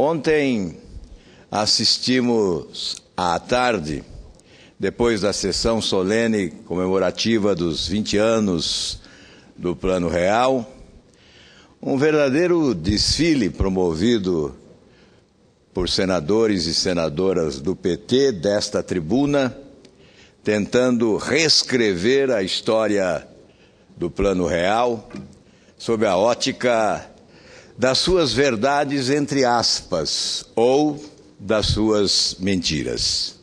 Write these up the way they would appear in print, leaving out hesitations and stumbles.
Ontem assistimos à tarde, depois da sessão solene comemorativa dos 20 anos do Plano Real, um verdadeiro desfile promovido por senadores e senadoras do PT desta tribuna, tentando reescrever a história do Plano Real sob a ótica das suas verdades, entre aspas, ou das suas mentiras,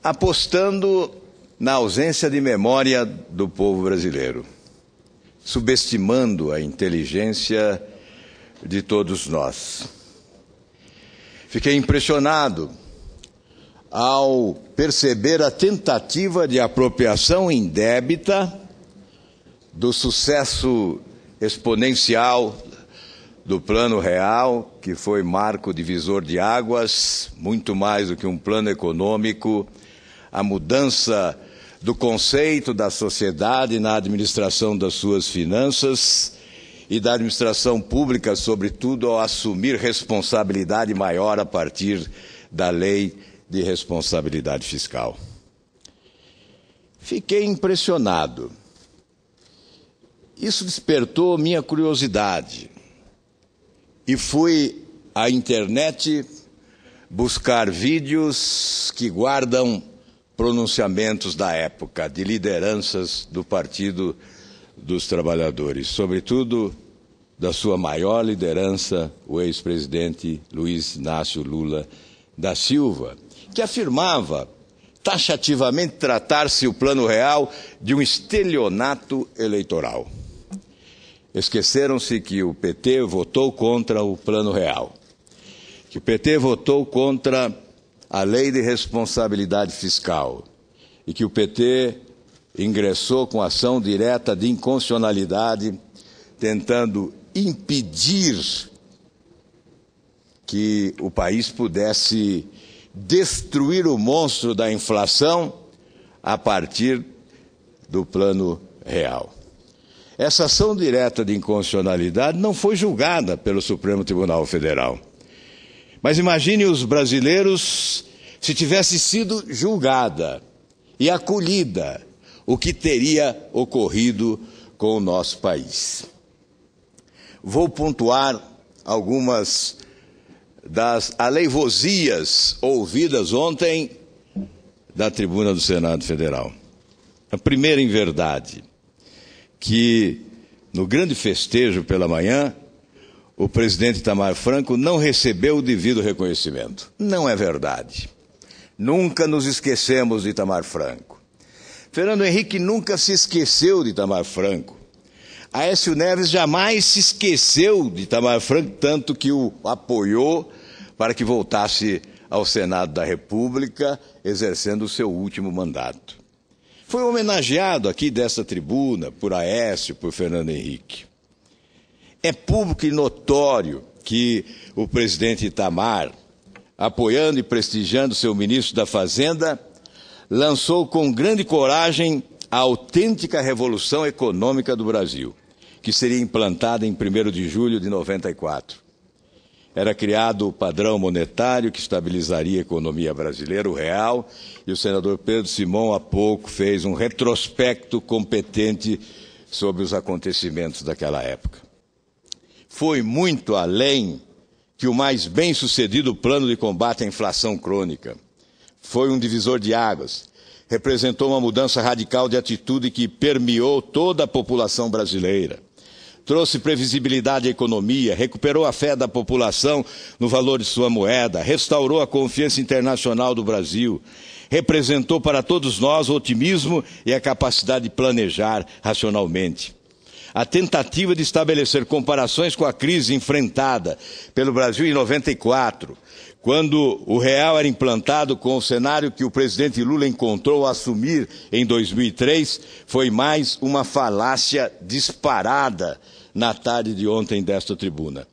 apostando na ausência de memória do povo brasileiro, subestimando a inteligência de todos nós. Fiquei impressionado ao perceber a tentativa de apropriação indébita do sucesso exponencial do Plano Real, que foi marco divisor de águas, muito mais do que um plano econômico, a mudança do conceito da sociedade na administração das suas finanças e da administração pública, sobretudo ao assumir responsabilidade maior a partir da lei de responsabilidade fiscal. Fiquei impressionado. Isso despertou minha curiosidade e fui à internet buscar vídeos que guardam pronunciamentos da época, de lideranças do Partido dos Trabalhadores, sobretudo da sua maior liderança, o ex-presidente Luiz Inácio Lula da Silva, que afirmava taxativamente tratar-se o Plano Real de um estelionato eleitoral. Esqueceram-se que o PT votou contra o Plano Real, que o PT votou contra a Lei de Responsabilidade Fiscal e que o PT ingressou com ação direta de inconstitucionalidade, tentando impedir que o país pudesse destruir o monstro da inflação a partir do Plano Real. Essa ação direta de inconstitucionalidade não foi julgada pelo Supremo Tribunal Federal. Mas imagine os brasileiros se tivesse sido julgada e acolhida, o que teria ocorrido com o nosso país. Vou pontuar algumas das aleivosias ouvidas ontem da tribuna do Senado Federal. A primeira inverdade, que no grande festejo pela manhã, o presidente Itamar Franco não recebeu o devido reconhecimento. Não é verdade. Nunca nos esquecemos de Itamar Franco. Fernando Henrique nunca se esqueceu de Itamar Franco. Aécio Neves jamais se esqueceu de Itamar Franco, tanto que o apoiou para que voltasse ao Senado da República, exercendo o seu último mandato. Foi homenageado aqui dessa tribuna por Aécio, por Fernando Henrique. É público e notório que o presidente Itamar, apoiando e prestigiando seu ministro da Fazenda, lançou com grande coragem a autêntica revolução econômica do Brasil, que seria implantada em 1º de julho de 94. Era criado o padrão monetário que estabilizaria a economia brasileira, o real, e o senador Pedro Simão há pouco fez um retrospecto competente sobre os acontecimentos daquela época. Foi muito além que o mais bem-sucedido plano de combate à inflação crônica. Foi um divisor de águas, representou uma mudança radical de atitude que permeou toda a população brasileira. Trouxe previsibilidade à economia, recuperou a fé da população no valor de sua moeda, restaurou a confiança internacional do Brasil, representou para todos nós o otimismo e a capacidade de planejar racionalmente. A tentativa de estabelecer comparações com a crise enfrentada pelo Brasil em 94, quando o real era implantado com o cenário que o presidente Lula encontrou ao assumir em 2003, foi mais uma falácia disparada na tarde de ontem desta tribuna.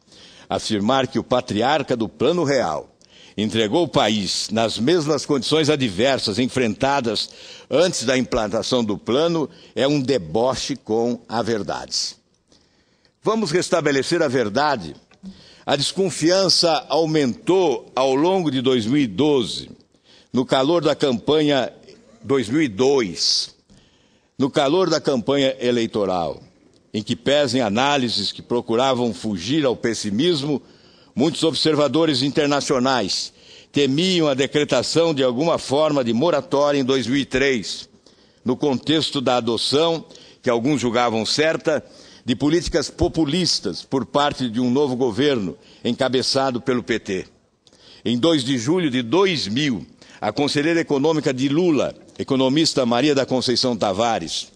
Afirmar que o patriarca do Plano Real entregou o país nas mesmas condições adversas enfrentadas antes da implantação do plano é um deboche com a verdade. Vamos restabelecer a verdade A desconfiança aumentou ao longo de 2012, no calor da campanha 2002, no calor da campanha eleitoral, em que pesem análises que procuravam fugir ao pessimismo, muitos observadores internacionais temiam a decretação de alguma forma de moratória em 2003, no contexto da adoção, que alguns julgavam certa, de políticas populistas por parte de um novo governo, encabeçado pelo PT. Em 2 de julho de 2000, a conselheira econômica de Lula, economista Maria da Conceição Tavares,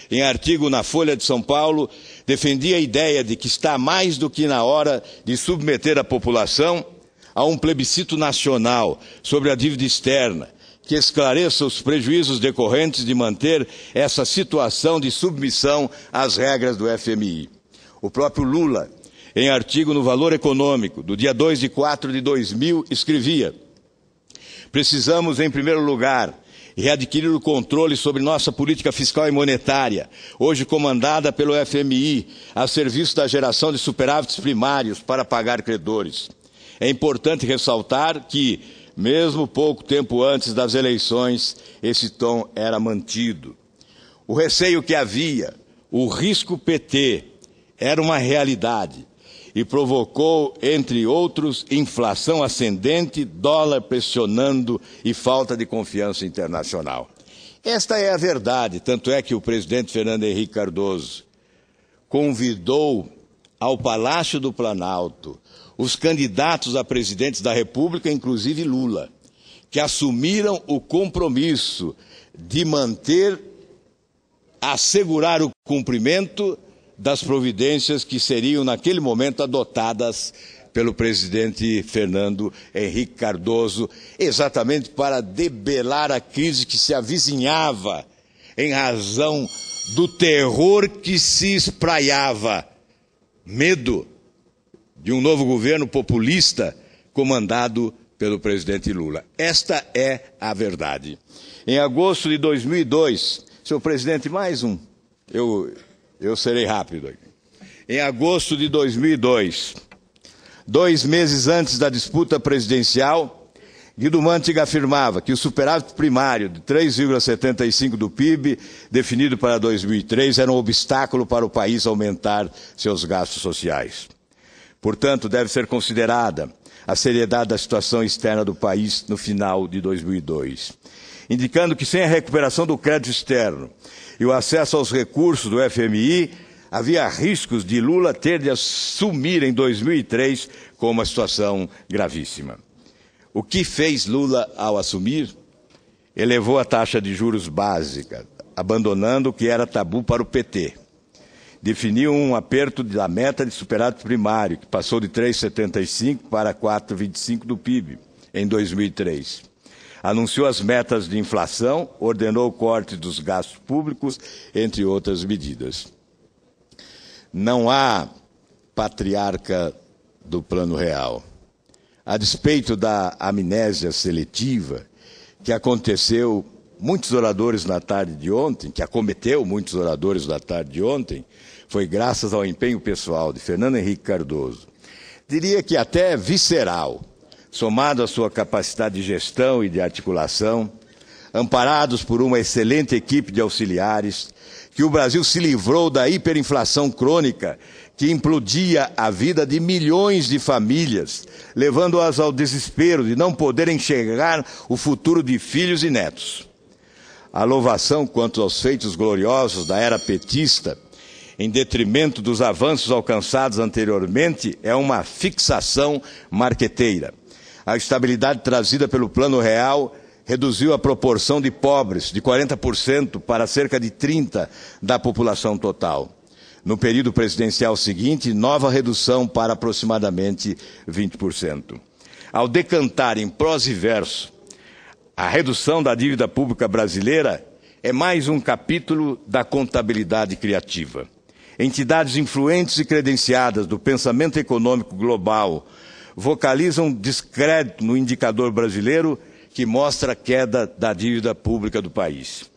em artigo na Folha de São Paulo, defendia a ideia de que está mais do que na hora de submeter a população a um plebiscito nacional sobre a dívida externa, que esclareça os prejuízos decorrentes de manter essa situação de submissão às regras do FMI. O próprio Lula, em artigo no Valor Econômico, do dia 2 de 4 de 2000, escrevia: precisamos, em primeiro lugar, readquirir o controle sobre nossa política fiscal e monetária, hoje comandada pelo FMI, a serviço da geração de superávites primários para pagar credores. É importante ressaltar que, mesmo pouco tempo antes das eleições, esse tom era mantido. O receio que havia, o risco PT, era uma realidade e provocou, entre outros, inflação ascendente, dólar pressionando e falta de confiança internacional. Esta é a verdade, tanto é que o presidente Fernando Henrique Cardoso convidou ao Palácio do Planalto os candidatos a presidentes da República, inclusive Lula, que assumiram o compromisso de assegurar o cumprimento das providências que seriam, naquele momento, adotadas pelo presidente Fernando Henrique Cardoso, exatamente para debelar a crise que se avizinhava em razão do terror que se espraiava. Medo de um novo governo populista comandado pelo presidente Lula. Esta é a verdade. Em agosto de 2002, senhor presidente, mais um. Eu serei rápido aqui. Em agosto de 2002, 2 meses antes da disputa presidencial, Guido Mantega afirmava que o superávit primário de 3,75% do PIB, definido para 2003, era um obstáculo para o país aumentar seus gastos sociais. Portanto, deve ser considerada a seriedade da situação externa do país no final de 2002, indicando que sem a recuperação do crédito externo e o acesso aos recursos do FMI, havia riscos de Lula ter de assumir em 2003 com uma situação gravíssima. O que fez Lula ao assumir? Elevou a taxa de juros básica, abandonando o que era tabu para o PT. Definiu um aperto da meta de superávit primário, que passou de 3,75% para 4,25% do PIB em 2003. Anunciou as metas de inflação, ordenou o corte dos gastos públicos, entre outras medidas. Não há patriarca do Plano Real. A despeito da amnésia seletiva que aconteceu muitos oradores na tarde de ontem, que acometeu muitos oradores na tarde de ontem, foi graças ao empenho pessoal de Fernando Henrique Cardoso. Diria que até visceral, somado à sua capacidade de gestão e de articulação, amparados por uma excelente equipe de auxiliares, que o Brasil se livrou da hiperinflação crônica que implodia a vida de milhões de famílias, levando-as ao desespero de não poderem enxergar o futuro de filhos e netos. A louvação quanto aos feitos gloriosos da era petista, em detrimento dos avanços alcançados anteriormente, é uma fixação marqueteira. A estabilidade trazida pelo Plano Real reduziu a proporção de pobres de 40% para cerca de 30% da população total. No período presidencial seguinte, nova redução para aproximadamente 20%. Ao decantar em prosa e verso a redução da dívida pública brasileira, é mais um capítulo da contabilidade criativa. Entidades influentes e credenciadas do pensamento econômico global vocalizam descrédito no indicador brasileiro que mostra a queda da dívida pública do país.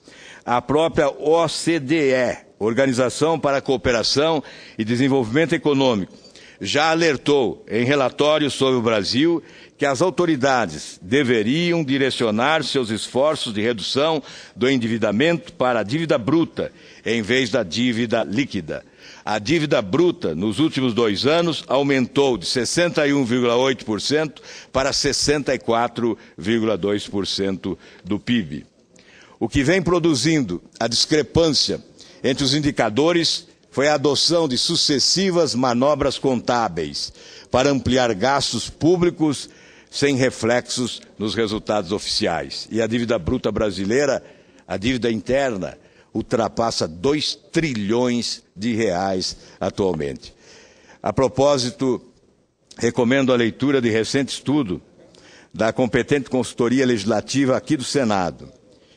A própria OCDE, Organização para a Cooperação e Desenvolvimento Econômico, já alertou em relatório sobre o Brasil que as autoridades deveriam direcionar seus esforços de redução do endividamento para a dívida bruta, em vez da dívida líquida. A dívida bruta, nos últimos 2 anos, aumentou de 61,8% para 64,2% do PIB. O que vem produzindo a discrepância entre os indicadores foi a adoção de sucessivas manobras contábeis para ampliar gastos públicos sem reflexos nos resultados oficiais. E a dívida bruta brasileira, a dívida interna, ultrapassa 2 trilhões de reais atualmente. A propósito, recomendo a leitura de recente estudo da competente consultoria legislativa aqui do Senado,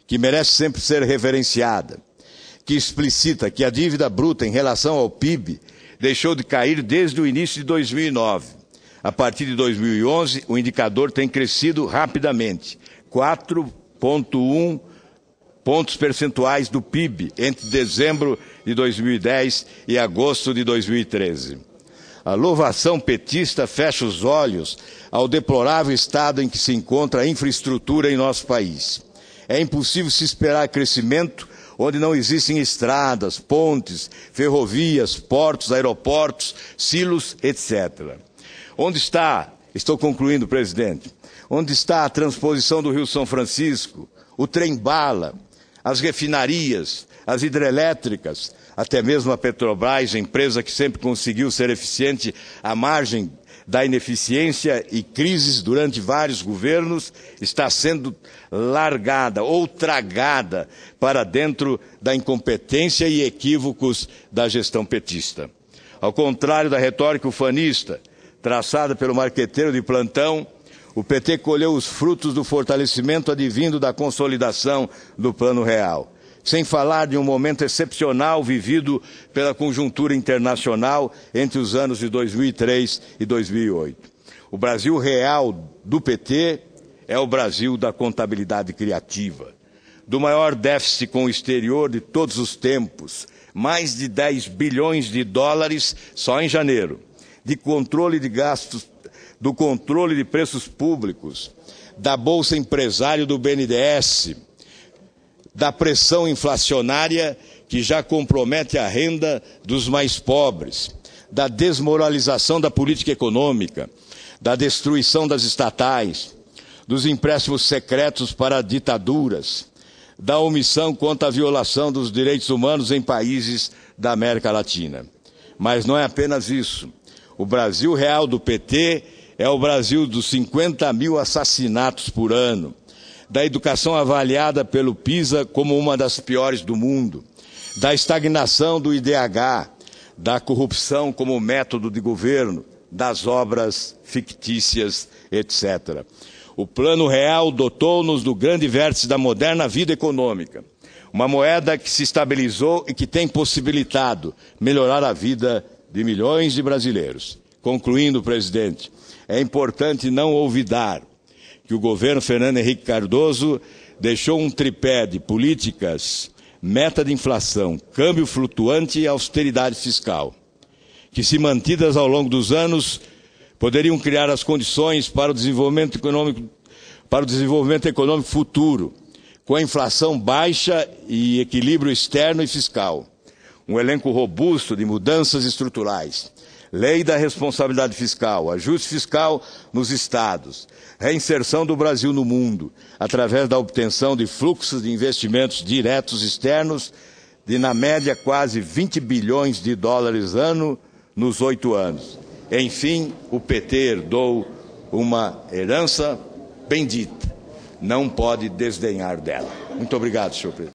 que merece sempre ser referenciada, que explicita que a dívida bruta em relação ao PIB deixou de cair desde o início de 2009. A partir de 2011, o indicador tem crescido rapidamente, 4,1 pontos percentuais do PIB entre dezembro de 2010 e agosto de 2013. A louvação petista fecha os olhos ao deplorável estado em que se encontra a infraestrutura em nosso país. É impossível se esperar crescimento onde não existem estradas, pontes, ferrovias, portos, aeroportos, silos, etc. Onde está, estou concluindo, presidente, onde está a transposição do Rio São Francisco, o trem-bala, as refinarias, as hidrelétricas, até mesmo a Petrobras, empresa que sempre conseguiu ser eficiente à margem da ineficiência e crises durante vários governos, está sendo largada ou tragada para dentro da incompetência e equívocos da gestão petista. Ao contrário da retórica ufanista, traçada pelo marqueteiro de plantão, o PT colheu os frutos do fortalecimento advindo da consolidação do Plano Real. Sem falar de um momento excepcional vivido pela conjuntura internacional entre os anos de 2003 e 2008. O Brasil real do PT é o Brasil da contabilidade criativa, do maior déficit com o exterior de todos os tempos, mais de 10 bilhões de dólares só em janeiro, de controle de gastos, do controle de preços públicos, da Bolsa Empresário do BNDES, da pressão inflacionária que já compromete a renda dos mais pobres, da desmoralização da política econômica, da destruição das estatais, dos empréstimos secretos para ditaduras, da omissão quanto à violação dos direitos humanos em países da América Latina. Mas não é apenas isso. O Brasil real do PT é o Brasil dos 50 mil assassinatos por ano, da educação avaliada pelo PISA como uma das piores do mundo, da estagnação do IDH, da corrupção como método de governo, das obras fictícias, etc. O Plano Real dotou-nos do grande vértice da moderna vida econômica, uma moeda que se estabilizou e que tem possibilitado melhorar a vida de milhões de brasileiros. Concluindo, presidente, é importante não olvidar que o governo Fernando Henrique Cardoso deixou um tripé de políticas, meta de inflação, câmbio flutuante e austeridade fiscal, que, se mantidas ao longo dos anos, poderiam criar as condições para o desenvolvimento econômico futuro, com a inflação baixa e equilíbrio externo e fiscal, um elenco robusto de mudanças estruturais, lei da responsabilidade fiscal, ajuste fiscal nos estados, reinserção do Brasil no mundo, através da obtenção de fluxos de investimentos diretos externos de, na média, quase 20 bilhões de dólares ano nos 8 anos. Enfim, o PT herdou uma herança bendita. Não pode desdenhar dela. Muito obrigado, senhor presidente.